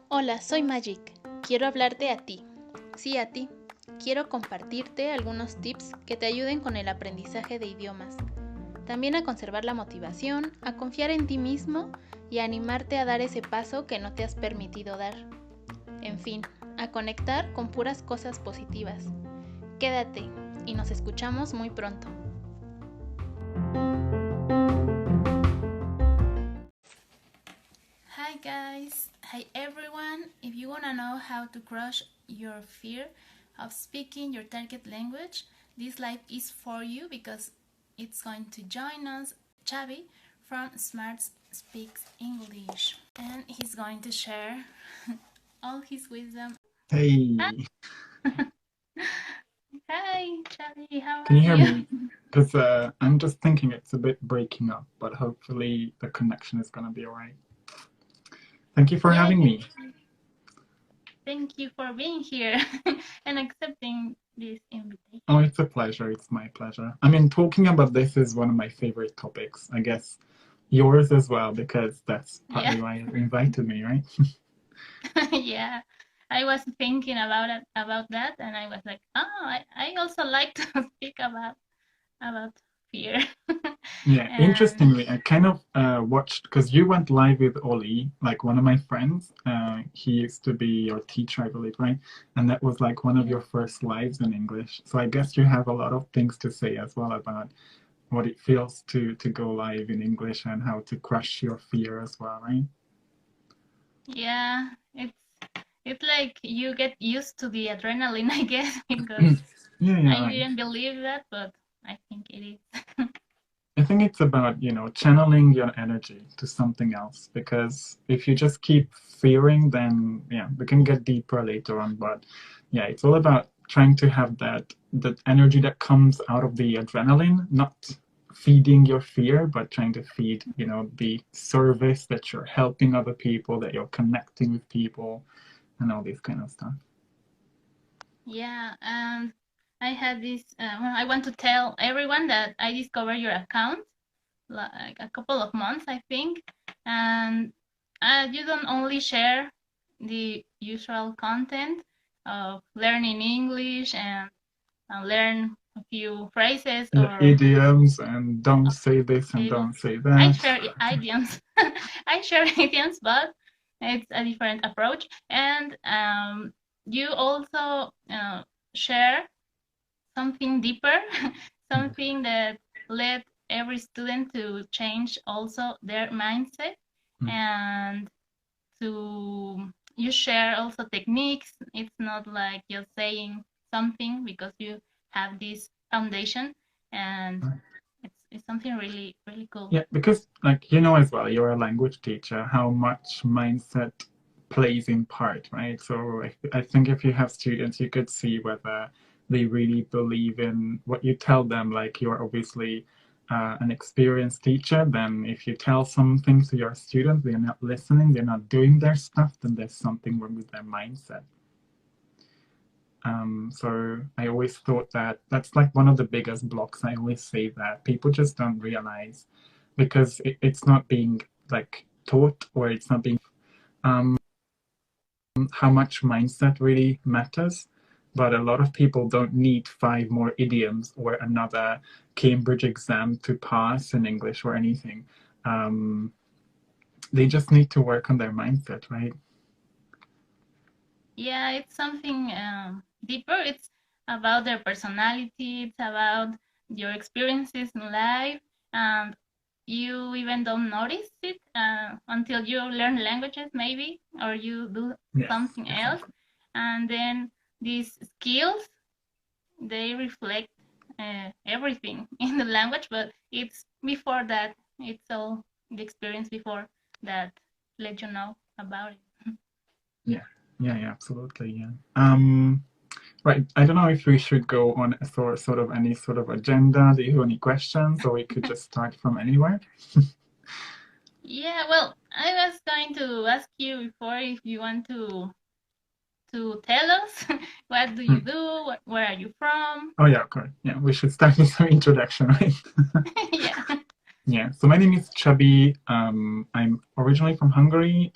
Hola, soy Magic. Quiero hablarte a ti. Sí, a ti. Quiero compartirte algunos tips que te ayuden con el aprendizaje de idiomas. También a conservar la motivación, a confiar en ti mismo y a animarte a dar ese paso que no te has permitido dar. En fin, a conectar con puras cosas positivas. Quédate y nos escuchamos muy pronto. Hi guys, hi everyone. If you wanna know how to crush your fear of speaking your target language, this live is for you because it's going to join us, Csabi from Smart Speaks English, and he's going to share all his wisdom. Hey, Hi, Csabi, how can are you hear you? me? Because I'm just thinking it's a bit breaking up, but hopefully the connection is gonna be alright. Thank you for Yeah, having me. thank you for being here and accepting this invitation. Oh, it's a pleasure. It's my pleasure. I mean, talking about this is one of my favorite topics. I guess yours as well, because that's Yeah. partly why you invited me, right? Yeah, I was thinking about that, and I was like, oh, I also like to speak about fear. Yeah, And interestingly, I kind of watched because you went live with Ollie, like one of my friends. He used to be your teacher, I believe, right? And that was like one of yeah, your first lives in English. So I guess you have a lot of things to say as well about what it feels to go live in English and how to crush your fear as well, right? yeah, it's like you get used to the adrenaline, I guess, because Yeah, yeah, I right. didn't believe that, but I think it is. I think it's about, channeling your energy to something else because if you just keep fearing, then yeah, we can get deeper later on. But yeah, it's all about trying to have that energy that comes out of the adrenaline, not feeding your fear, but trying to feed, the service that you're helping other people, that you're connecting with people, and all this kind of stuff. Yeah, and I had this. I want to tell everyone that I discovered your account like a couple of months, I think, and you don't only share the usual content of learning English and learn a few phrases Yeah, or idioms and don't uh, say this and tables. don't say I that. share idioms. I share idioms, but it's a different approach. And you also share something deeper, something that led every student to change also their mindset Mm. and to you share also techniques. It's not like you're saying something because you have this foundation and it's something really, really cool. Yeah, because like you know as well, you're a language teacher, how much mindset plays in part, right? So I think if you have students, you could see whether they really believe in what you tell them. Like you're obviously an experienced teacher, then if you tell something to your students, they're not listening, they're not doing their stuff, then there's something wrong with their mindset. So I always thought that that's like one of the biggest blocks. I always say that people just don't realize because it's not being like taught or it's not being um, how much mindset really matters. But a lot of people don't need five more idioms or another Cambridge exam to pass in English or anything. Um, they just need to work on their mindset, right? Yeah, it's something deeper. It's about their personality, it's about your experiences in life, and you even don't notice it until you learn languages, maybe, or you do Yes, something else. exactly. And then these skills, they reflect everything in the language, but it's before that, it's all the experience before that let you know about it. Yeah, yeah, absolutely, yeah. Right. I don't know if we should go on a sort of any sort of agenda. Do you have any questions, or we could just start from anywhere? Yeah, well, I was going to ask you before if you want to tell us what do you do, where are you from? Oh yeah, correct. Yeah, we should start with some introduction, right? Yeah. Yeah, so my name is Csabi. I'm originally from Hungary.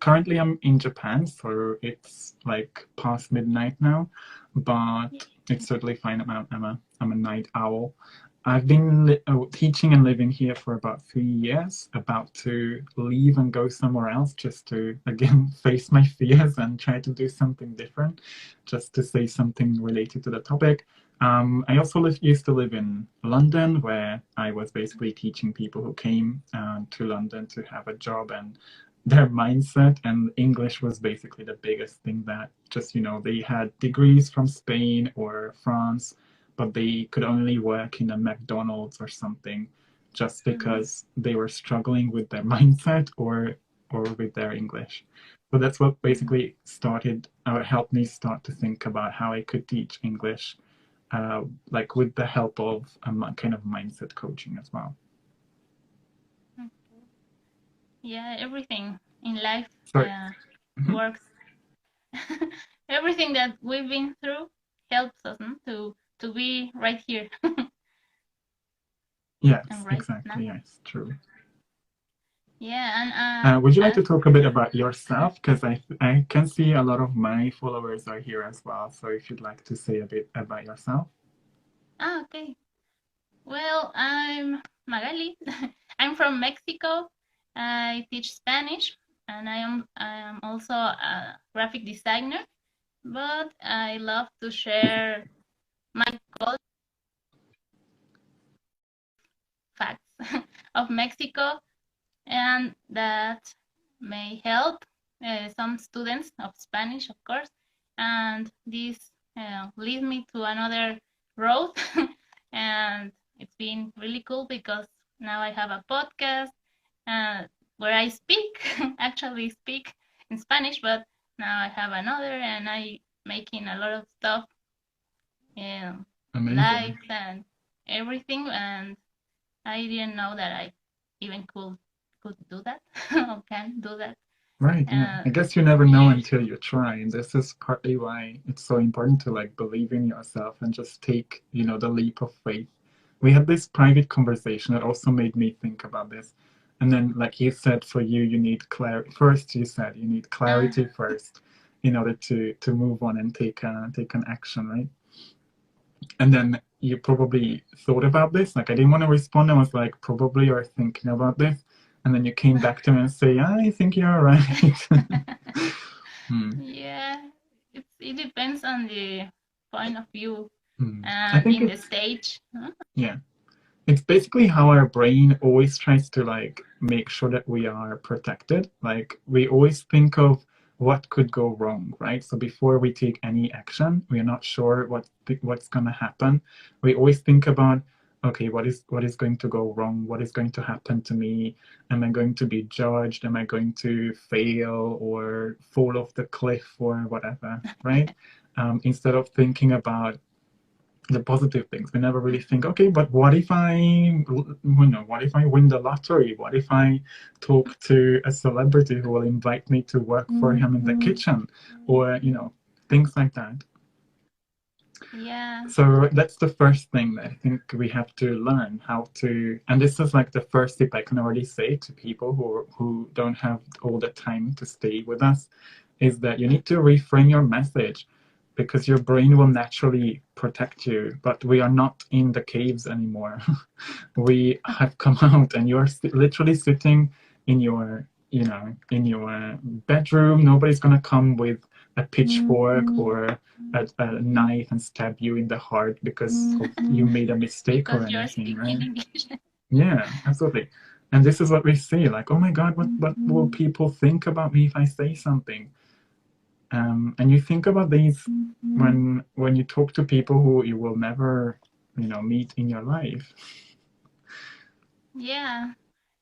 Currently I'm in Japan, so it's like past midnight now, but it's totally fine. I'm a night owl. I've been teaching and living here for about 3 years, about to leave and go somewhere else just to, again, face my fears and try to do something different, just to say something related to the topic. I also used to live in London, where I was basically teaching people who came to London to have a job, and their mindset and English was basically the biggest thing that just, they had degrees from Spain or France, but they could only work in a McDonald's or something just because they were struggling with their mindset or with their English. So that's what basically started or helped me start to think about how I could teach English, like with the help of a kind of mindset coaching as well. Yeah, everything in life Sorry. works. Everything that we've been through helps us to be right here Yes, and right exactly. now. Yes, true. Yeah, Would you like to talk a bit about yourself? Because I can see a lot of my followers are here as well. So if you'd like to say a bit about yourself. okay. Well, I'm Magali. I'm from Mexico. I teach Spanish, and I am also a graphic designer. But I love to share my culture facts of Mexico, and that may help some students of Spanish, of course. And this leads me to another road, and it's been really cool because now I have a podcast uh, where I speak, actually speak in Spanish, but now I have another, and I making a lot of stuff, Amazing. likes and everything, and I didn't know that I even could do that or can do that. Right, yeah. Uh, I guess you never know yeah, until you try. And this is partly why it's so important to like believe in yourself and just take, the leap of faith. We had this private conversation that also made me think about this. And then, like you said, for you, you need clarity. First, you said you need uh, clarity first in order to move on and take an action, right? And then you probably thought about this. Like I didn't want to respond. I was like, probably you're thinking about this. And then you came back to me and say, I think you're right. Hmm. yeah. It depends on the point of view Hmm. I and think in the it's, stage. yeah, it's basically how our brain always tries to like make sure that we are protected. Like we always think of what could go wrong, right? So before we take any action, we are not sure what's going to happen. We always think about, okay, what is going to go wrong? What is going to happen to me? Am I going to be judged? Am I going to fail or fall off the cliff or whatever, right? Instead of thinking about the positive things. We never really think, okay, but what if I win the lottery? What if I talk to a celebrity who will invite me to work for him in the kitchen? Or, things like that. Yeah. So that's the first thing that I think we have to learn how to, and this is like the first tip I can already say to people who don't have all the time to stay with us, is that you need to reframe your message because your brain will naturally protect you, but we are not in the caves anymore. We have come out and you're literally sitting in your bedroom. Nobody's going to come with a pitchfork or a knife and stab you in the heart because you made a mistake or Because you're anything, speaking right? English. Yeah, absolutely. And this is what we say, like, oh my God, what will people think about me if I say something? And you think about these when you talk to people who you will never, meet in your life. Yeah,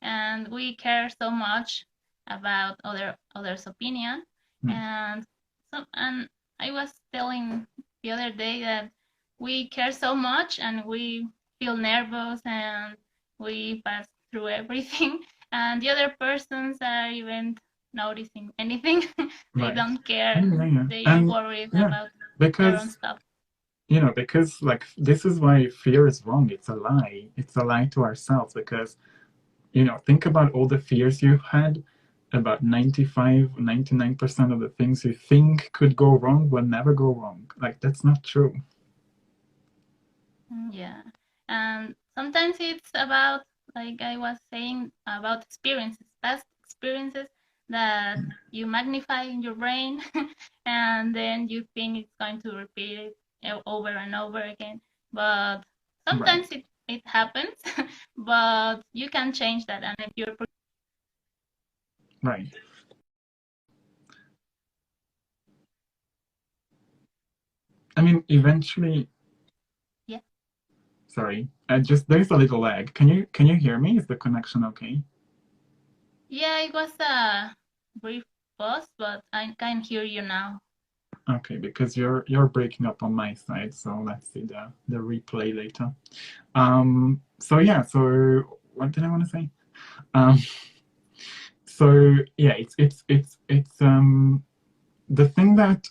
and we care so much about others' opinion, Hmm. and I was telling the other day that we care so much and we feel nervous and we pass through everything, and the other persons are even noticing anything. They Right. don't care. Yeah, yeah. They are And worried yeah, about their own because stuff. because like this is why fear is wrong. It's a lie. It's a lie to ourselves because think about all the fears you had. About 95, 99% of the things you think could go wrong will never go wrong. Like, that's not true. Yeah. And sometimes it's about, like I was saying, about experiences, past experiences that you magnify in your brain, and then you think it's going to repeat it over and over again. But Right, sometimes it happens, but you can change that. And if you're, right. I mean, eventually, yeah. sorry, just there's a little lag. Can you hear me? Is the connection okay? Yeah, it was a brief pause, but I can hear you now. Okay, because you're breaking up on my side, so let's see the replay later. So yeah, so what did I want to say? Um, so yeah, it's the thing that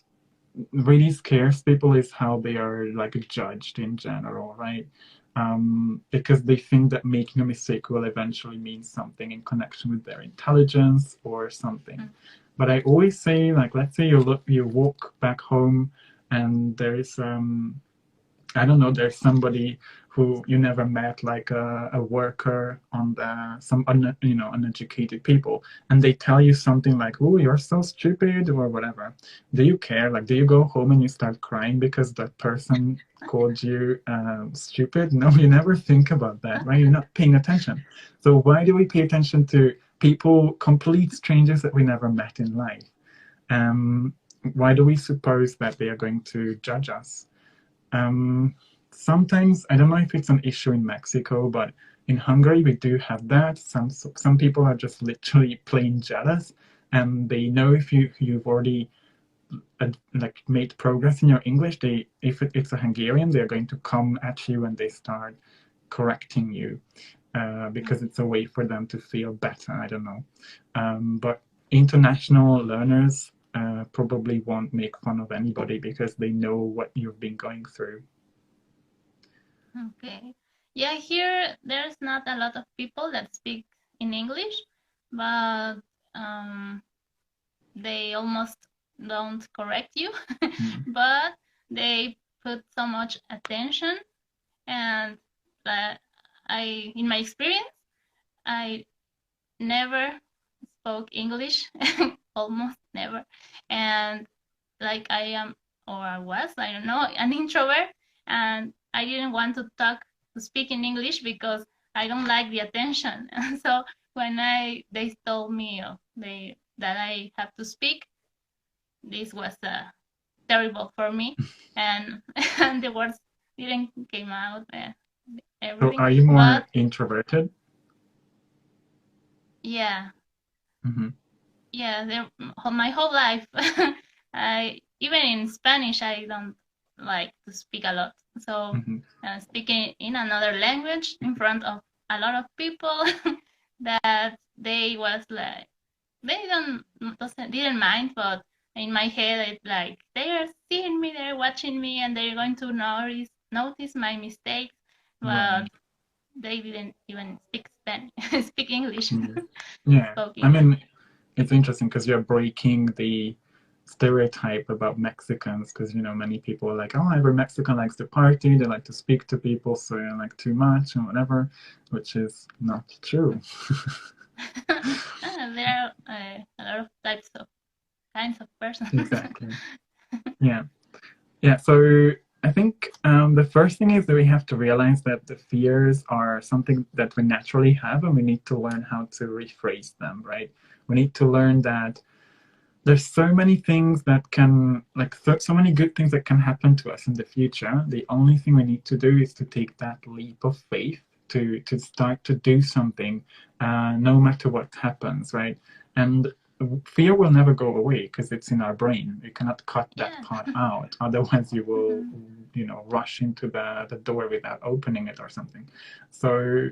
really scares people is how they are like judged in general, right? Because they think that making a mistake will eventually mean something in connection with their intelligence or something. Mm. But I always say, like, let's say you walk back home and there's I don't know, there's somebody who you never met, like a worker on some uneducated people, and they tell you something like, "Oh, you're so stupid," or whatever. Do you care? Like, do you go home and you start crying because that person called you stupid? No, you never think about that, right? You're not paying attention. So why do we pay attention to people, complete strangers that we never met in life? Um, why do we suppose that they are going to judge us? Um, Sometimes I don't know if it's an issue in Mexico, but in Hungary we do have that. Some people are just literally plain jealous, and they know if you've already like made progress in your English. They if it's a Hungarian, they're going to come at you and they start correcting you because it's a way for them to feel better. I don't know, but international learners probably won't make fun of anybody because they know what you've been going through. Okay. Yeah, here there's not a lot of people that speak in English, but um, they almost don't correct you, Mm. but they put so much attention, and that in my experience, I never spoke English, almost never, and like I am or I was, I don't know, an introvert, and I didn't want to speak in English because I don't like the attention. And so when they told me that I have to speak, this was terrible for me, and and the words didn't came out, So everything. are you But more introverted? yeah, Mm-hmm. yeah, my whole life, I even in Spanish I don't like to speak a lot. So Mm-hmm. speaking in another language in front of a lot of people, that they was like they didn't mind, but in my head it's like they are seeing me, they're watching me, and they're going to notice my mistakes, but Right. they didn't even speak Spanish, speak English, Mm. Yeah. spoke I English. mean, it's interesting because you're breaking the stereotype about Mexicans because many people are like, oh, every Mexican likes to party, they like to speak to people, so you're like too much and whatever, which is not true. There are a lot of types of kinds of persons. Exactly. Yeah. Yeah, so I think the first thing is that we have to realize that the fears are something that we naturally have, and we need to learn how to rephrase them, right? We need to learn that there's so many things that can, like, so many good things that can happen to us in the future. The only thing we need to do is to take that leap of faith to start to do something, no matter what happens, right? And fear will never go away because it's in our brain. You cannot cut that Yeah. part out, otherwise you will, Mhm. rush into the door without opening it or something. So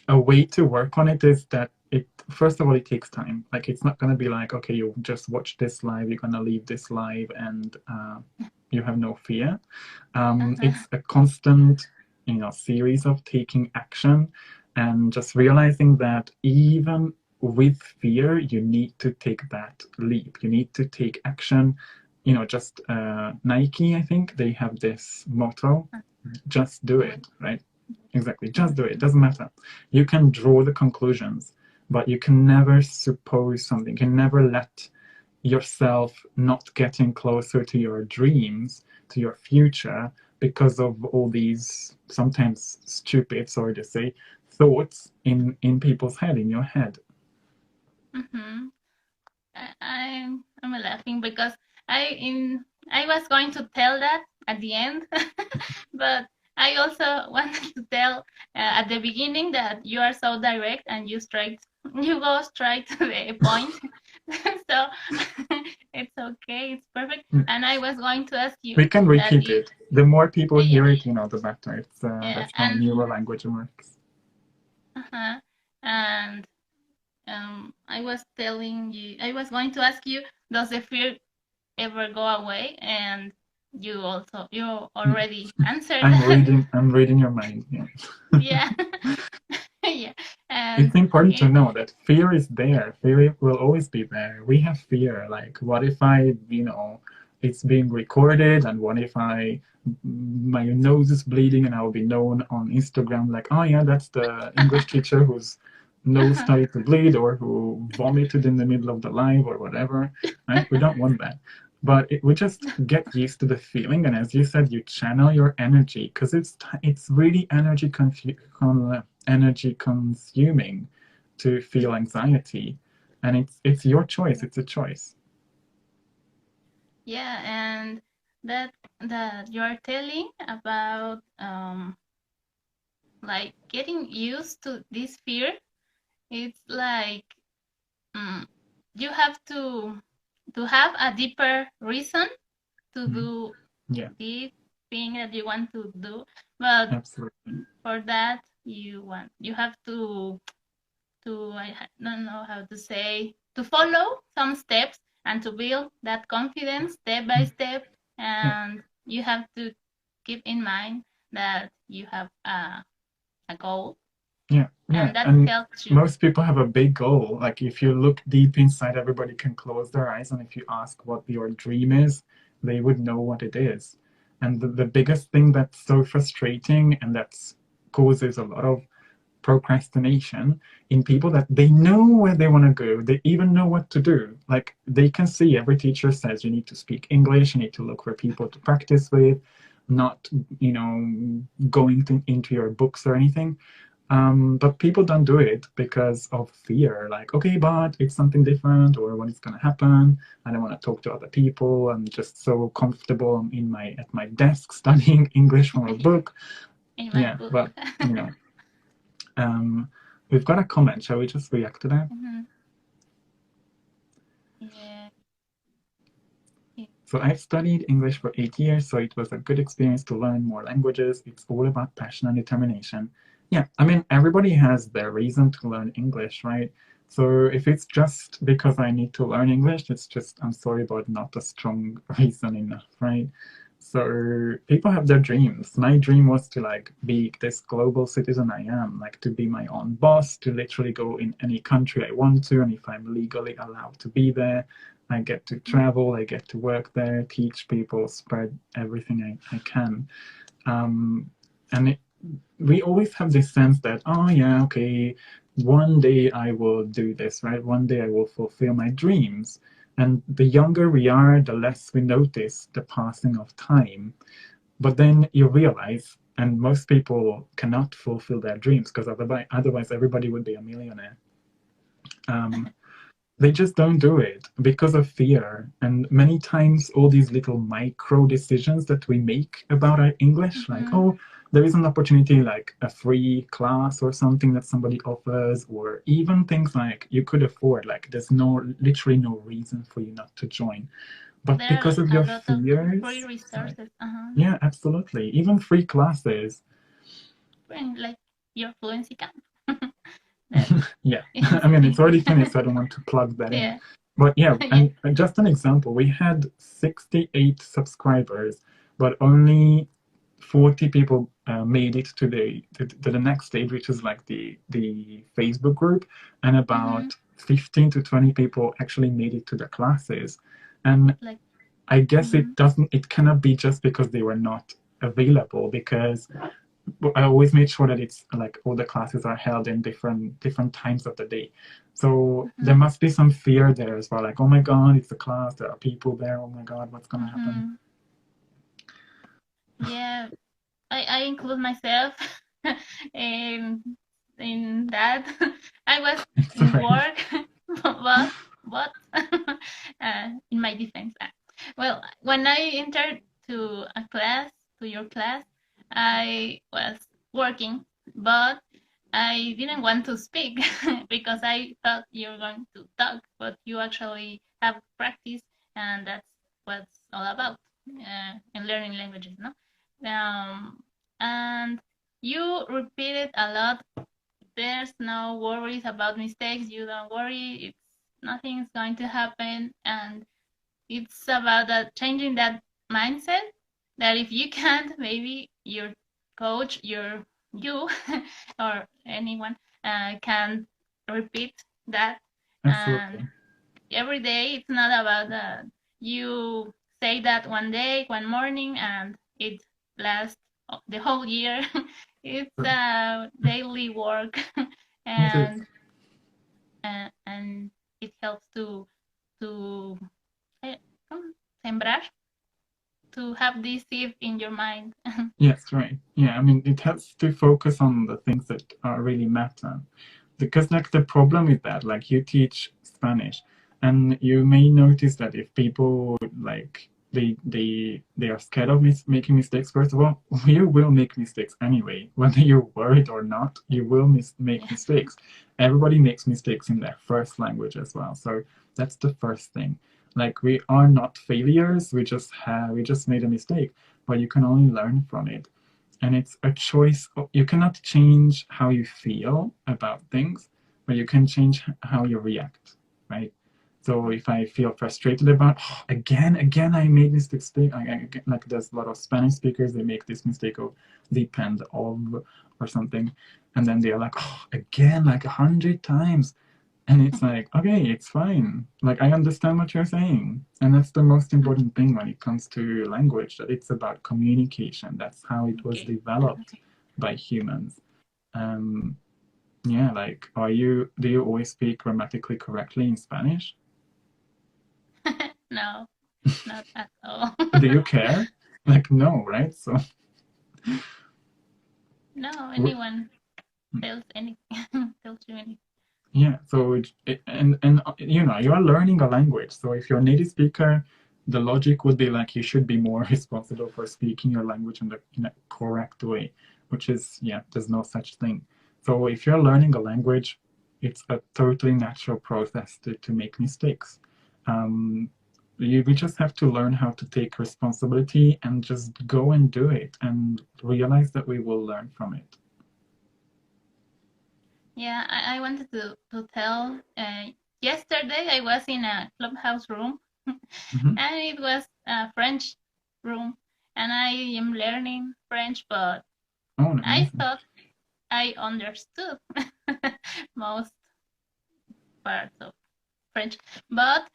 a way to work on it is that it first of all, it takes time. Like it's not gonna be like, okay, you just watch this live, you're gonna leave this live, and you have no fear. Uh-huh. It's a constant, series of taking action and just realizing that even with fear, you need to take that leap. You need to take action. Just Nike, I think they have this motto: just do Do it. it, right? Exactly. Just do it. It doesn't matter. You can draw the conclusions, but you can never suppose something. You can never let yourself not getting closer to your dreams, to your future, because of all these sometimes stupid, sorry to say, thoughts in people's head, in your head. Mm-hmm. I'm laughing because I was going to tell that at the end, but I also wanted to tell at the beginning that you are so direct and you go straight to the point. So it's okay, it's perfect. And I was going to ask you We can that repeat if it. The more people yeah, hear it, the better. yeah, That's how neural language works. uh and I was going to ask you, does the fear ever go away? And you already answered I'm that. reading. I'm reading your mind. Yeah. Yeah. Yeah. It's And important to it know that fear is there. Fear will always be there. We have fear. Like, what if it's being recorded, and what if my nose is bleeding, and I will be known on Instagram like, oh yeah, that's the English teacher whose nose started to bleed, or who vomited in the middle of the live, or whatever. Right? We don't want that. But we just get used to the feeling, and as you said, you channel your energy because it's really energy consuming to feel anxiety, and it's your choice. It's a choice. yeah, and that you are telling about like getting used to this fear, it's like mm, you have to have a deeper reason to Mhm. do Yeah, this thing that you want to do, but absolutely. for that you have to I don't know how to say, to follow some steps and to build that confidence step by Mm. step, Yeah, and you have to keep in mind that you have a goal, yeah, yeah. and that And helps you. most people have a big goal. Like if you look deep inside, everybody can close their eyes, and if you ask what your dream is, they would know what it is. And the biggest thing that's so frustrating and that causes a lot of procrastination in people, that they know where they want to go. They even know what to do. Like they can see every teacher says you need to speak English, you need to look for people to practice with, not, going into your books or anything. But people don't do it because of fear. Like, okay, but it's something different, or what is going to happen? I don't want to talk to other people. I'm just so comfortable at my desk studying English from a book. In my Yeah, book. but you know, um, we've got a comment. Shall we just react to that? Mhm. Yeah. Yeah. So I've studied English for 8 years, so it was a good experience to learn more languages. It's all about passion and determination. Yeah, I mean, everybody has their reason to learn English, right? So if it's just because I need to learn English, it's just, I'm sorry, but not a strong reason enough, right? So people have their dreams. My dream was to like be this global citizen I am, like to be my own boss, to literally go in any country I want to, and if I'm legally allowed to be there, I get to travel, I get to work there, teach people, spread everything I can. Um, and we always have this sense that, oh, yeah, okay, one day I will do this, right? One day I will fulfill my dreams. And the younger we are, the less we notice the passing of time. But then you realize, and most people cannot fulfill their dreams because otherwise everybody would be a millionaire. Um, they just don't do it because of fear. And many times, all these little micro decisions that we make about our English, like, Mhm. oh, there is an opportunity like a free class or something that somebody offers, or even things like you could afford, like, there's literally no reason for you not to join. But There because are of a your lot of free fears, sorry. resources. Uh-huh. Yeah, absolutely. Even free classes. Like your fluency camp. That's Yeah, I mean, it's interesting. already finished, so I don't want to plug that in. Yeah. But yeah, Yeah. and just an example, we had 68 subscribers, but only 40 people made it to the next stage, which is like the Facebook group, and Mm-hmm. about 15 to 20 people actually made it to the classes. And Like. I guess Mm-hmm. it cannot be just because they were not available, because I always made sure that it's like all the classes are held in different times of the day. So there Mm-hmm. must be some fear there as well, like, oh my God, it's a class, there are people there, oh my God, what's gonna happen? Mm-hmm. Yeah. I include myself in in that. I was It's in right. work, but in my defense, well, when I entered to a class, to your class, I was working, but I didn't want to speak because I thought you were going to talk, but you actually have practice, and that's what's all about in learning languages, no? And you repeated a lot. There's no worries about mistakes. You don't worry. It's nothing's going to happen, and it's about that changing that mindset. That if you can't, maybe your coach, you, or anyone can repeat that. Absolutely. And every day, it's not about that you say that one day, one morning, and it lasts the whole year. It's Sure. a daily work, It is. and and it helps to eh, sembrar, to have this seed in your mind. Yes, right. Yeah, I mean, it helps to focus on the things that really matter. Because, like, the problem with that, like, you teach Spanish, and you may notice that if people, like, they are scared of making mistakes, first of all, you will make mistakes anyway. Whether you're worried or not, you will make Yeah. mistakes. Everybody makes mistakes in their first language as well. So that's the first thing. Like, we are not failures. We just made a mistake, but you can only learn from it. And it's a choice. You cannot change how you feel about things, but you can change how you react, right? So if I feel frustrated about, oh, again, I made this mistake. Like, there's a lot of Spanish speakers, they make this mistake of depend of or something, and then they're like, oh, again, like 100 times. And it's like, okay, it's fine. Like, I understand what you're saying. And that's the most important thing when it comes to language, that it's about communication. That's how it was Okay. developed by humans. Um, yeah, like, do you always speak grammatically correctly in Spanish? No, not at all. Do you care? Like, no, right? So, No, anyone tells anything, tells you anything. yeah, so and you are learning a language. So if you're a native speaker, the logic would be like you should be more responsible for speaking your language in a correct way, which is, yeah, there's no such thing. So if you're learning a language, it's a totally natural process to make mistakes. Um, we just have to learn how to take responsibility and just go and do it and realize that we will learn from it. Yeah, I wanted to tell. Yesterday, I was in a clubhouse room, Hmm. and it was a French room, and I am learning French, but Oh, I amazing. thought I understood most parts of French, but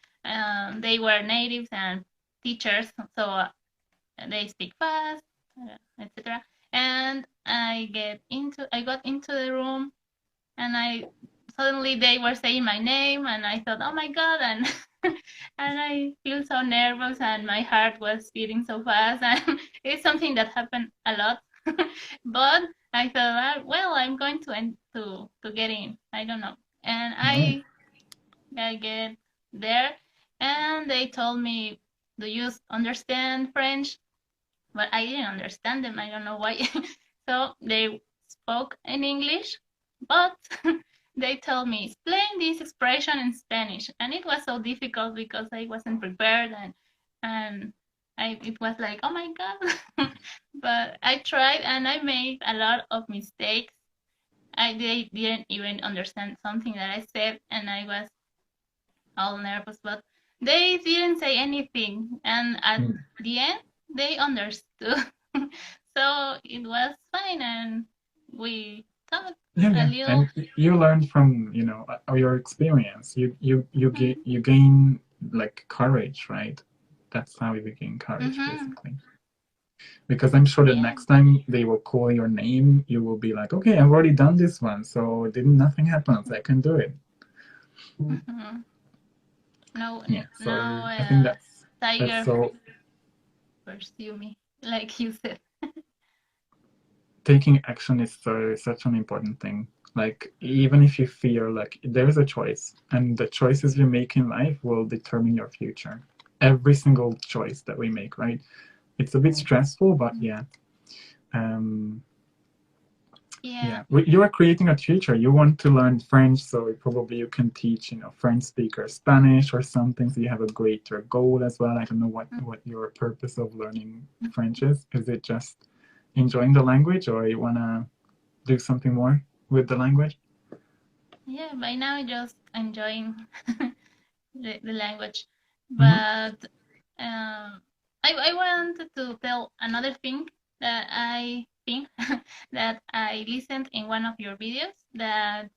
they were natives and teachers, so they speak fast, etc. And I got into the room, and I suddenly they were saying my name, and I thought, oh my god, and and I feel so nervous, and my heart was beating so fast, and it's something that happened a lot. But I thought, well, I'm going to get in. I don't know, and No. I get there, and they told me, do you understand French? But I didn't understand them. I don't know why. So they spoke in English, but they told me, explain this expression in Spanish. And it was so difficult because I wasn't prepared, and it was like, oh my God. But I tried, and I made a lot of mistakes. They didn't even understand something that I said, and I was all nervous, but they didn't say anything, and at the end they understood. So it was fine, and we talked Yeah, a yeah, little. and you learn from, your experience. You gain like courage, right? That's how you gain courage, Mm-hmm. basically. Because I'm sure the Yeah. next time they will call your name, you will be like, okay, I've already done this one, so didn't nothing happens. I can do it. Mm-hmm. No, Yeah. no, So I think that's tiger so pursue me, like you said. taking action is such an important thing. Like even if you feel like there's a choice, and the choices you make in life will determine your future. Every single choice that we make, right? It's a bit stressful, but yeah. Um, Yeah. yeah, you are creating a future. You want to learn French, so probably you can teach, French speakers Spanish or something. So you have a greater goal as well. I don't know what your purpose of learning French is. Is it just enjoying the language, or you wanna do something more with the language? Yeah, by now just enjoying the language. Mm-hmm. But I wanted to tell another thing that I think that I listened in one of your videos, that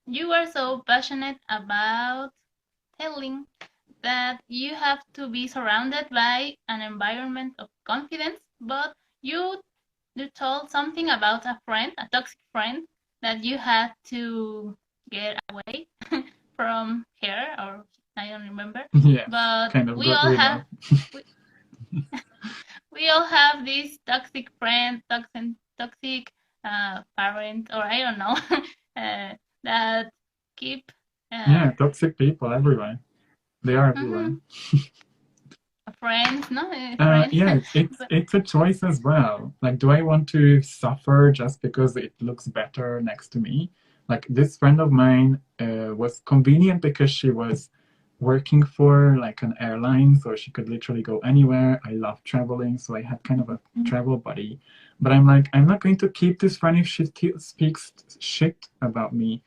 you were so passionate about telling that you have to be surrounded by an environment of confidence, but you told something about a friend, a toxic friend, that you had to get away from her, or I don't remember. Yes, But kind of got rid of. we, we all have this toxic friend, toxic parent, or I don't know, that keep uh, Yeah, toxic people everywhere. They are everywhere. mhm, friends, no, friends. Yeah, it's But it's a choice as well. Like, do I want to suffer just because it looks better next to me? Like this friend of mine was convenient because she was working for like an airline, so she could literally go anywhere. I love traveling, so I had kind of a travel buddy. But I'm like, I'm not going to keep this friend if she speaks shit about me.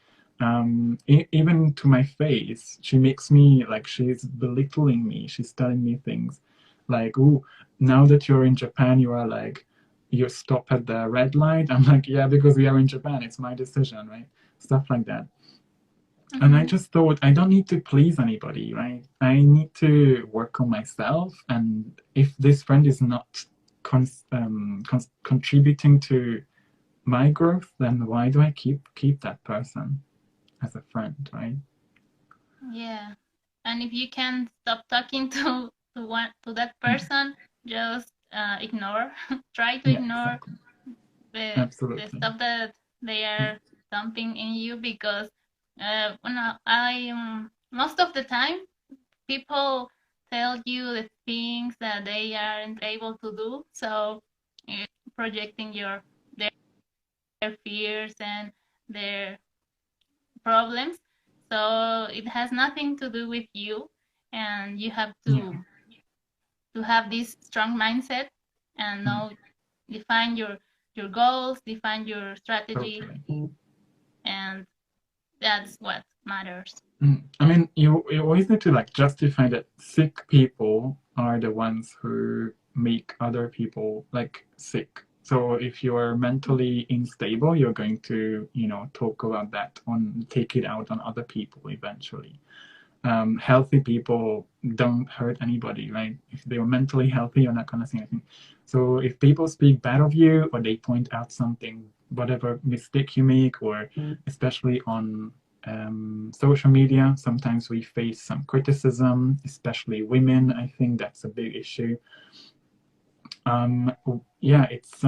Even to my face, she makes me like she's belittling me. She's telling me things like, "Ooh, now that you're in Japan, you are like, you stop at the red light." I'm like, "Yeah, because we are in Japan. It's my decision, right?" Stuff like that. And I mhm, just thought, I don't need to please anybody, right? I need to work on myself. And if this friend is not contributing to my growth, then why do I keep that person as a friend, right? yeah, and if you can stop talking to that person, just ignore. Try to Yeah, ignore exactly. the Absolutely. stuff that they are dumping in you, because when I most of the time people tell you the things that they aren't able to do, so uh, projecting their fears and their problems. So it has nothing to do with you, and you have Yeah. to have this strong mindset and Mm, know, define your goals, define your strategy, totally. and that's what matters. I mean, you always need to like justify that sick people are the ones who make other people like sick. So if you're mentally unstable, you're going to, talk about that take it out on other people eventually. Healthy people don't hurt anybody, right? If they're mentally healthy, you're not gonna say anything. So if people speak bad of you or they point out something, whatever mistake you make, or especially on social media, sometimes we face some criticism, especially women. I think that's a big issue. Um, yeah, it's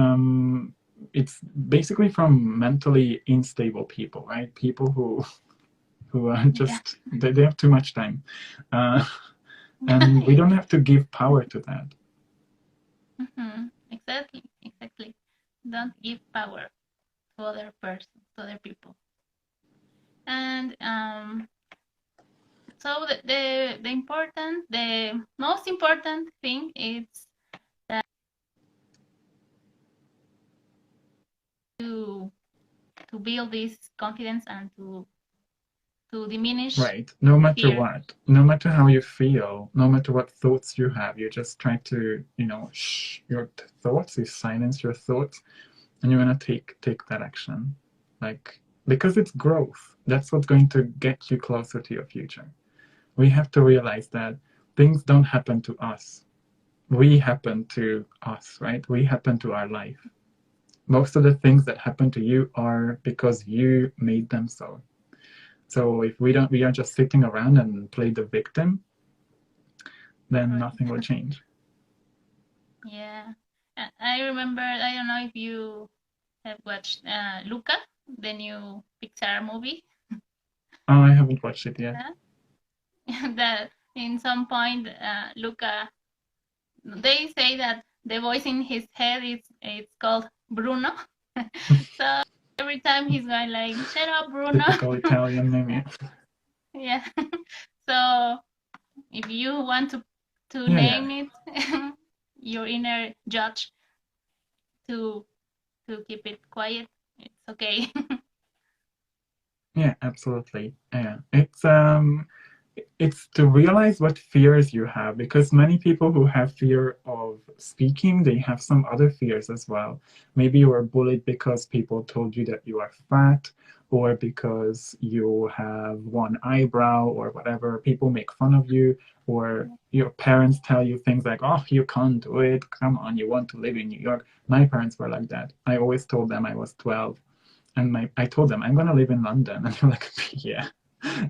basically from mentally unstable people, right? People who are Yeah. just they have too much time. Uh, and we don't have to give power to that. Exactly, exactly. Don't give power to other persons, to other people. And so the most important thing is that to build this confidence and to diminish Right. No matter fear. what, no matter how you feel, no matter what thoughts you have, you just try to, shh your thoughts, you silence your thoughts, and you're gonna take that action. Like, because it's growth. That's what's going to get you closer to your future. We have to realize that things don't happen to us. We happen to us, right? We happen to our life. Most of the things that happen to you are because you made them so. So if we are just sitting around and play the victim, then Right. nothing will change. Yeah. I remember, I don't know if you have watched Luca, the new Pixar movie. Oh, I haven't watched it yet. That in some point, Luca, they say that the voice in his head is it's called Bruno. So every time he's going like, "Shut up, Bruno." Typical Italian name. Yeah. So if you want to Yeah, yeah. name it, your inner judge to keep it quiet, it's okay. Yeah, absolutely. Yeah. It's to realize what fears you have, because many people who have fear of speaking, they have some other fears as well. Maybe you were bullied because people told you that you are fat, or because you have one eyebrow, or whatever. People make fun of you, or your parents tell you things like, oh, you can't do it. Come on, you want to live in New York. My parents were like that. I always told them I was 12, and I told them I'm gonna live in London, and they're like, yeah.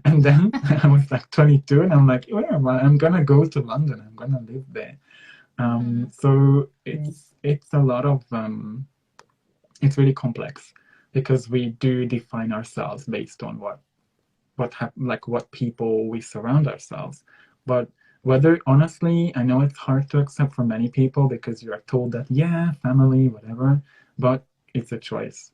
And then I was like 22, and I'm like, where am I? I'm gonna go to London. I'm gonna live there. Mm-hmm. So it's a lot of it's really complex, because we do define ourselves based on like what people we surround ourselves. But whether, honestly, I know it's hard to accept for many people, because you are told that, yeah, family, whatever, but it's a choice.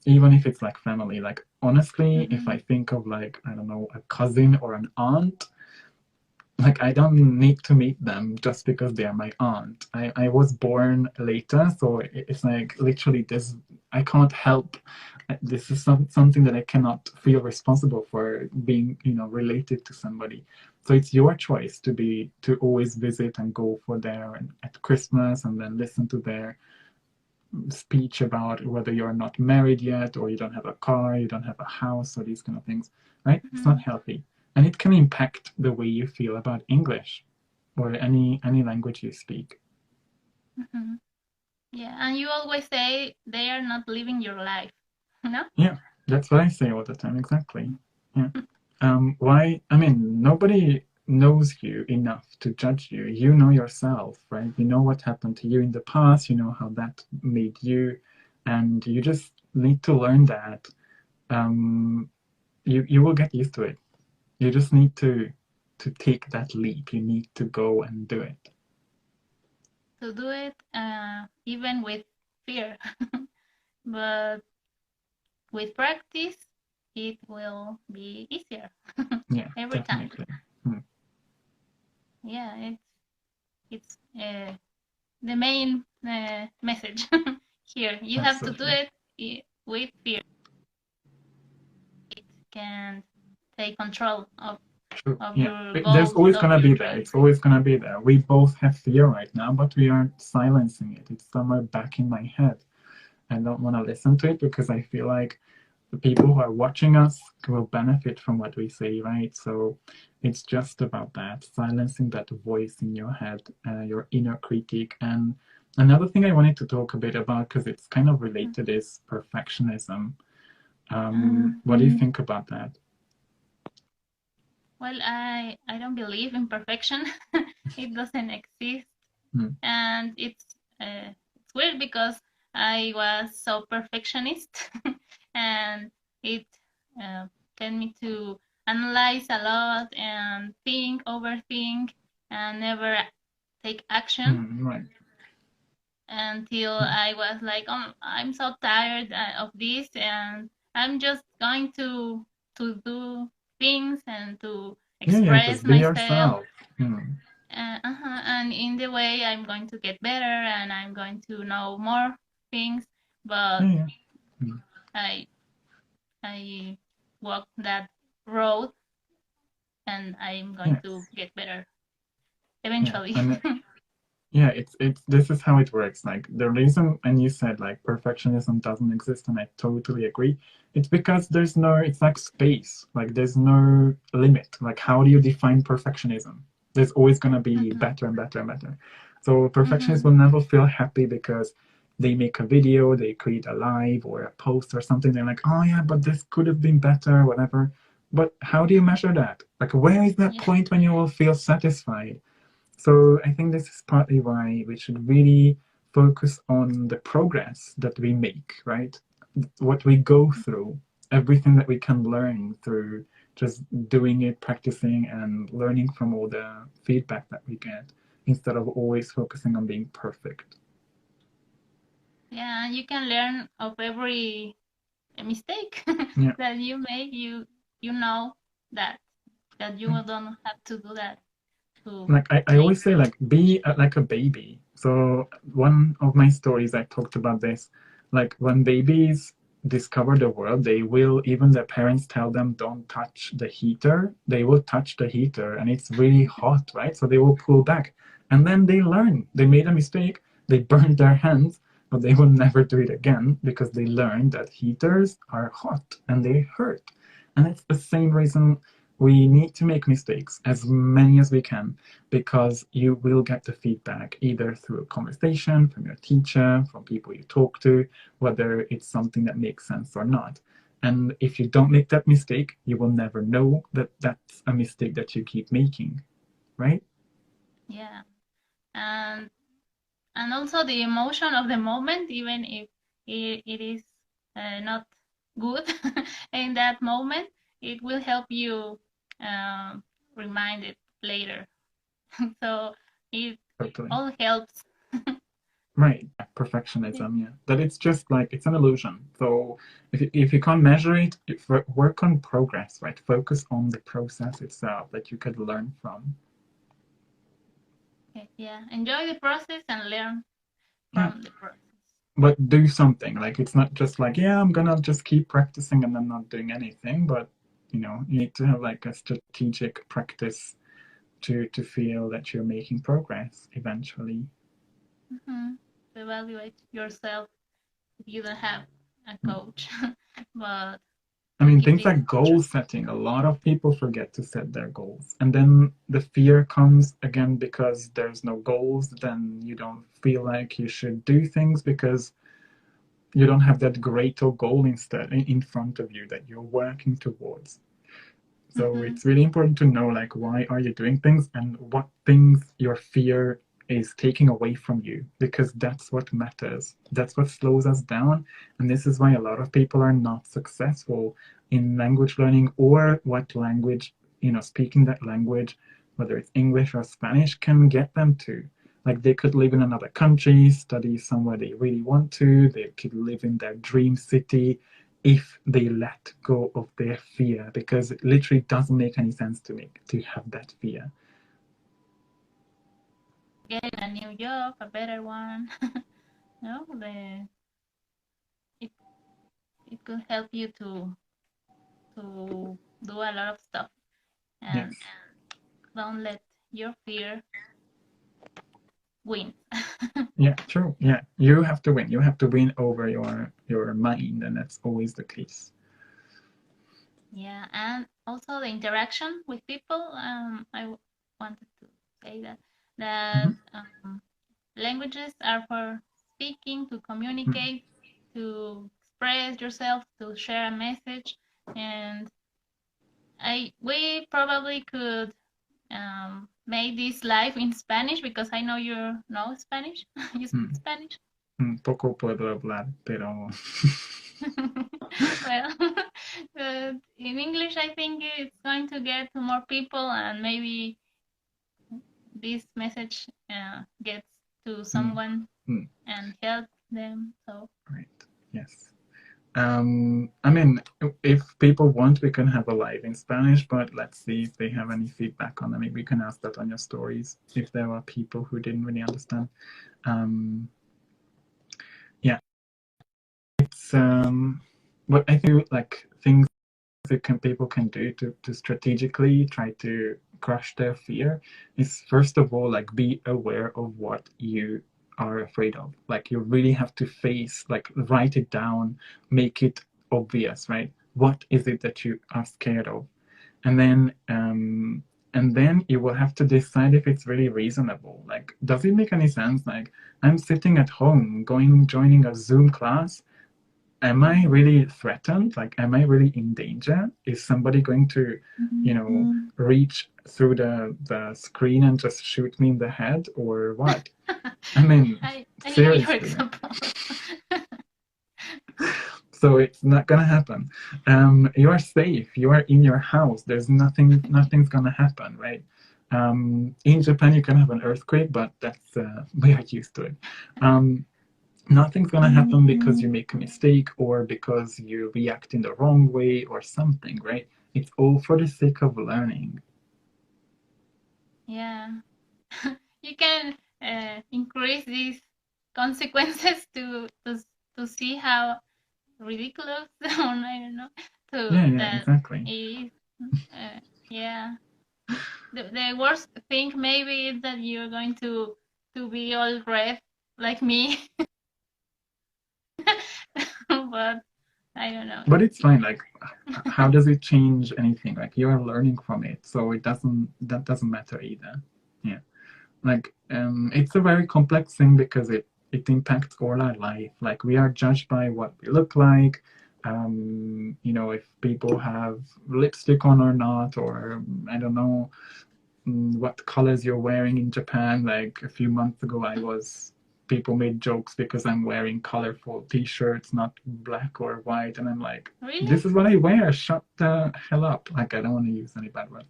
Even if it's like family, like, honestly, if Mm-hmm. I think of, like, I don't know, a cousin or an aunt, like, I don't need to meet them just because they are my aunt. I was born later, so it's like literally this. I can't help. This is something that I cannot feel responsible for, being, related to somebody. So it's your choice to always visit and go for their at Christmas, and then listen to their speech about whether you're not married yet, or you don't have a car, you don't have a house, or these kind of things, right? It's Mm-hmm. not healthy. And it can impact the way you feel about English or any language you speak. Mm-hmm. Yeah, and you always say they are not living your life, no? Yeah, that's what I say all the time, exactly. Yeah. Why? I mean, nobody knows you enough to judge you. You know yourself, right? You know what happened to you in the past, you know how that made you, and you just need to learn that. Um, you will get used to it. You just need to take that leap. You need to go and do it. To do it, even with fear, but with practice, it will be easier Yeah, every time. definitely. Hmm. Yeah, it's the main message here. You have to do Absolutely. it with fear. It can take control True. of Yeah. your There's goals, always of gonna your be there. dreams. It's always gonna be there. We both have fear right now, but we aren't silencing it. It's somewhere back in my head. I don't want to listen to it, because I feel like the people who are watching us will benefit from what we say, right? So it's just about that, silencing that voice in your head, your inner critic. And another thing I wanted to talk a bit about, because it's kind of related, is perfectionism. What do you think about that? Well, I don't believe in perfection. It doesn't exist, Hmm. and it's weird because I was so perfectionist, and it uh, led me to analyze a lot and think, overthink, and never take action Right. until Hmm. I was like, oh, I'm so tired of this, and I'm just going to do things and to Yeah, yeah, express just be myself. yourself. Hmm. And in the way, I'm going to get better and I'm going to know more things. But Yeah, yeah. Hmm. I I walk that road, and I'm going to Yes. get better Yeah. eventually. And yeah, it's this is how it works. Like the reason, and you said like perfectionism doesn't exist, and I totally agree. It's because there's no, it's like space. Like there's no limit. Like how do you define perfectionism? There's always gonna be Mhm. better and better and better. So perfectionists Mhm. will never feel happy because they make a video, they create a live or a post or something. They're like, oh yeah, but this could have been better, whatever. But how do you measure that? Like where is that Yeah. point when you will feel satisfied? So I think this is partly why we should really focus on the progress that we make, right? What we go through, everything that we can learn through just doing it, practicing, and learning from all the feedback that we get instead of always focusing on being perfect. Yeah, you can learn of every mistake Yeah. that you make. You know that you don't have to do that to Like I later. always say, like be like a baby. So one of my stories I talked about this, like when babies discover the world, they will, even their parents tell them don't touch the heater, they will touch the heater and it's really hot, right? So they will pull back, and then they learn they made a mistake, they burned their hands, but they will never do it again because they learned that heaters are hot and they hurt. And it's the same reason we need to make mistakes, as many as we can, because you will get the feedback either through a conversation from your teacher, from people you talk to, whether it's something that makes sense or not. And if you don't make that mistake, you will never know that that's a mistake that you keep making, right? Yeah, and also the emotion of the moment, even if it is not good in that moment, it will help you um, remind it later. So it Totally. all helps. Right. Perfectionism, yeah. That it's just like it's an illusion. So if you can't measure it, work on progress, right? Focus on the process itself that you could learn from. Yeah, enjoy the process and learn Yeah. from the process. But do something. Like it's not just like, yeah, I'm gonna just keep practicing and then not doing anything. But you need to have like a strategic practice to feel that you're making progress eventually. Mm-hmm. Evaluate yourself if you don't have a Hmm. coach, but I mean, keep things this like on goal track. setting, a lot of people forget to set their goals. And then the fear comes again because there's no goals, then you don't feel like you should do things because you don't have that greater goal instead in front of you that you're working towards. So Mm-hmm. it's really important to know like why are you doing things and what things your fear is taking away from you, because that's what matters. That's what slows us down, and this is why a lot of people are not successful in language learning or what language, speaking that language, whether it's English or Spanish, can get them to. Like they could live in another country, study somewhere they really want to, they could live in their dream city, if they let go of their fear, because it literally doesn't make any sense to have that fear. Getting a new job, a better one. No, it it could help you to do a lot of stuff, and Yes. don't let your fear win. Yeah, true. Yeah, you have to win. You have to win over your mind, and that's always the case. Yeah, and also the interaction with people. Wanted to say that Hmm. languages are for speaking, to Mm. communicate, to express yourself, to share a message, and we probably could make this live in Spanish, because I know you know Spanish. You speak Mm. Spanish. Poco puedo hablar, pero Well, in English, I think it's going to get to more people, and maybe this message gets to mm. someone Mm. and help them. So Right. Yes. I mean, if people want, we can have a live in Spanish, but let's see if they have any feedback on them. Maybe we can ask that on your stories if there are people who didn't really understand. Um, yeah, it's what I think like things that people can do to strategically try to crush their fear is first of all like be aware of what you are afraid of. Like you really have to face, like write it down, make it obvious, right? What is it that you are scared of? And then you will have to decide if it's really reasonable. Like, does it make any sense? Like, I'm sitting at home, joining a Zoom class. Am I really threatened? Like, am I really in danger? Is somebody going to, reach through the screen and just shoot me in the head, or what? I mean, I know your seriously. example. So it's not gonna happen. You are safe. You are in your house. There's nothing's gonna happen, right? In Japan, you can have an earthquake, but that's we are used to it. Nothing's gonna happen because you make a mistake or because you react in the wrong way or something, right? It's all for the sake of learning. Yeah. You can increase these consequences to see how ridiculous or I don't know Yeah, exactly. is. Yeah. The worst thing maybe is that you're going to be all red like me. But I don't know. But it's fine. Like, how does it change anything? Like, you are learning from it, so that doesn't matter either. Yeah, like it's a very complex thing because it impacts all our life. Like, we are judged by what we look like. If people have lipstick on or not, or I don't know what colors you're wearing in Japan. Like a few months ago, people made jokes because I'm wearing colorful t-shirts, not black or white, and I'm like, Really? this is what I wear. Shut the hell up. Like, I don't want to use any bad words.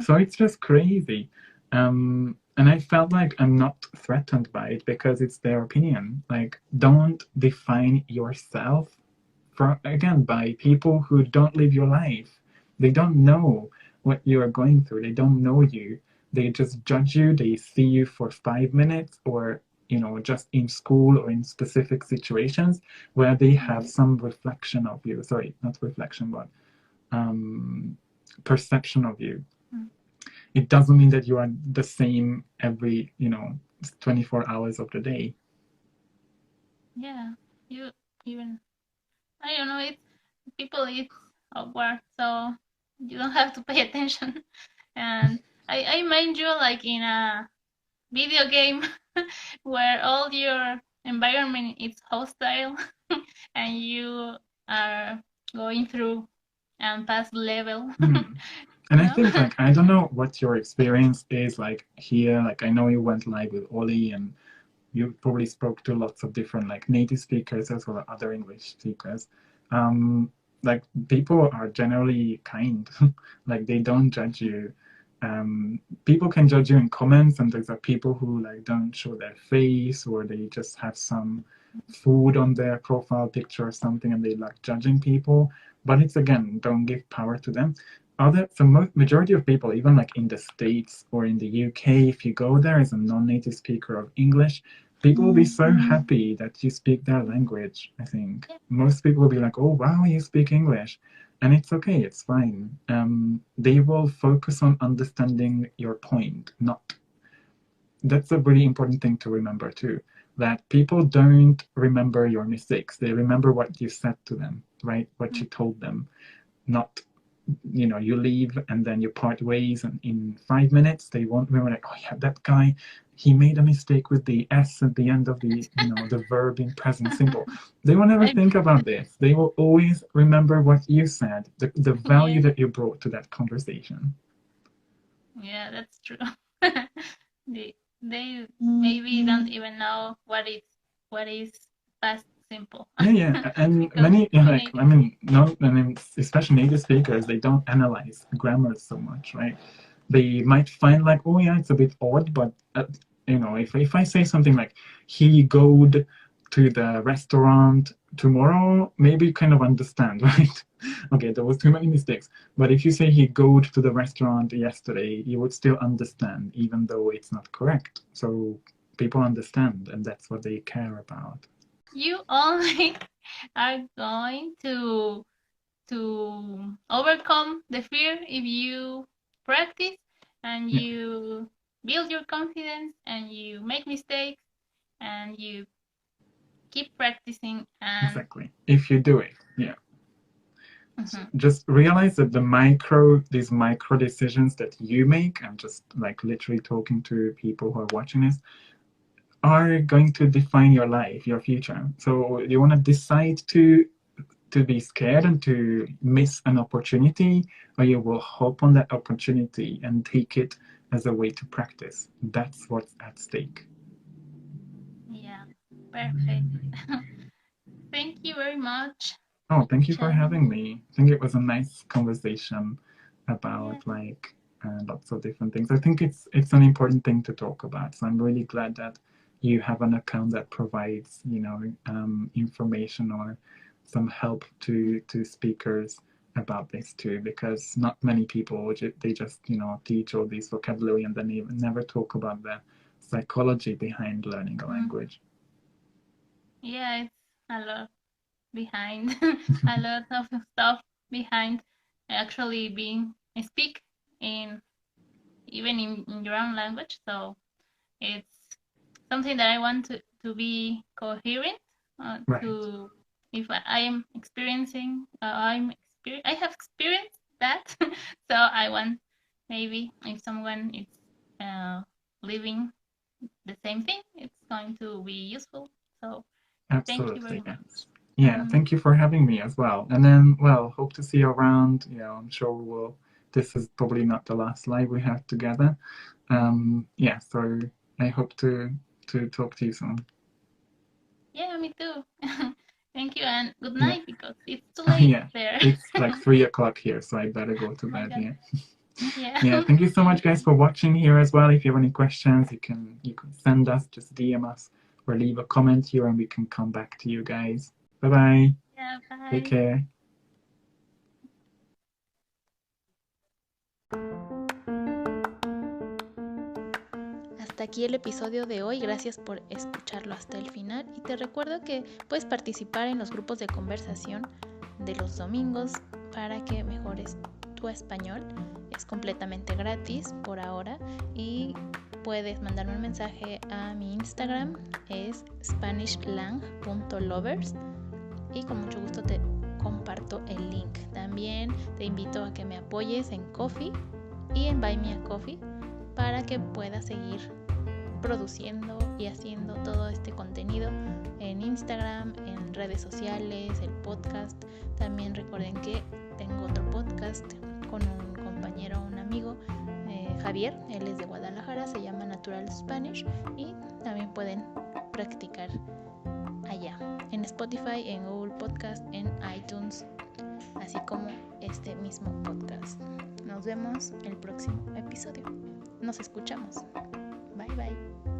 So it's just crazy. And I felt like I'm not threatened by it because it's their opinion. Like, don't define yourself again by people who don't live your life. They don't know what you are going through. They don't know you. They just judge you. They see you for 5 minutes, or just in school or in specific situations where they have some reflection of you. Sorry, not reflection, but perception of you. It doesn't mean that you are the same every 24 hours of the day. Yeah, you even I don't know. It's awkward, so you don't have to pay attention. And I mind you like in a video game where all your environment is hostile and you are going through and past level. And I think, like, I don't know what your experience is like here. Like, I know you went live with Oli, and you probably spoke to lots of different like native speakers as well as other English speakers. Like, people are generally kind. Like, they don't judge you. People can judge you in comments, and there's people who like don't show their face, or they just have some food on their profile picture or something, and they like judging people. But it's, again, don't give power to them. The majority of people, even like in the States or in the UK, if you go there as a non-native speaker of English, people will be so happy that you speak their language. I think most people will be like, oh wow, you speak English. And it's okay, it's fine. They will focus on understanding your point, not. That's a really important thing to remember too, that people don't remember your mistakes. They remember what you said to them, right? What you told them, not you leave and then you part ways, and in 5 minutes they won't remember, like, oh yeah, that guy, he made a mistake with the s at the end of the verb in present simple. They will never think about this. They will always remember what you said, the value that you brought to that conversation. Yeah, that's true. They maybe don't even know what is past simple. Yeah, and many, especially native speakers, they don't analyze grammar so much, right? They might find like, oh yeah, it's a bit odd, but if I say something like, he goed to the restaurant tomorrow, maybe you kind of understand, right? Okay, there was too many mistakes. But if you say he goed to the restaurant yesterday, you would still understand, even though it's not correct. So people understand, and that's what they care about. you only are going to overcome the fear if you practice and Yeah, you build your confidence and you make mistakes and you keep practicing and exactly. If you do it, yeah. mhm, Just realize that these micro decisions that you make, I'm just like literally talking to people who are watching this, are going to define your life, your future. So you want to decide to be scared and to miss an opportunity, or you will hop on that opportunity and take it as a way to practice. That's what's at stake. yeah, perfect. Thank you very much, Oh, thank you for Csabi. having me. I think it was a nice conversation Yeah, about like lots of different things. I think it's an important thing to talk about. So I'm really glad that you have an account that provides, information or some help to speakers about this too, because not many people they just teach all these vocabulary and then even never talk about the psychology behind learning a mm, language. yeah, it's a lot behind, a lot of stuff behind actually being speak in even in your own language. So it's something that I want to be coherent Right. to if I am experiencing I have experienced that so I want maybe if someone is uh, living the same thing it's going to be useful, so thank you very Absolutely, much. yes. Yeah, Mm-hmm. thank you for having me as well. And then, well, hope to see you around. I'm sure we'll. This is probably not the last live we have together. Yeah, so I hope to talk to you soon. Yeah, me too. Thank you and good Yeah, night because it's too late yeah. there. It's like 3 o'clock here, so I better go to Oh my bed. god. Yeah, Yeah. yeah. Thank you so much, guys, for watching here as well. If you have any questions, you can send us, just DM us, or leave a comment here, and we can come back to you guys. Bye bye. Yeah, Take bye. care. Hasta aquí el episodio de hoy, gracias por escucharlo hasta el final y te recuerdo que puedes participar en los grupos de conversación de los domingos para que mejores tu español. Es completamente gratis por ahora y puedes mandarme un mensaje a mi Instagram, es spanishlang.lovers y con mucho gusto te comparto el link. También te invito a que me apoyes en Ko-fi y en Buy Me a Coffee para que puedas seguir produciendo y haciendo todo este contenido en Instagram, en redes sociales, el podcast. También recuerden que tengo otro podcast con un compañero, un amigo, Javier, él es de Guadalajara, se llama Natural Spanish y también pueden practicar allá, en Spotify, en Google Podcast, en iTunes, así como este mismo podcast. Nos vemos el próximo episodio. Nos escuchamos. Bye bye.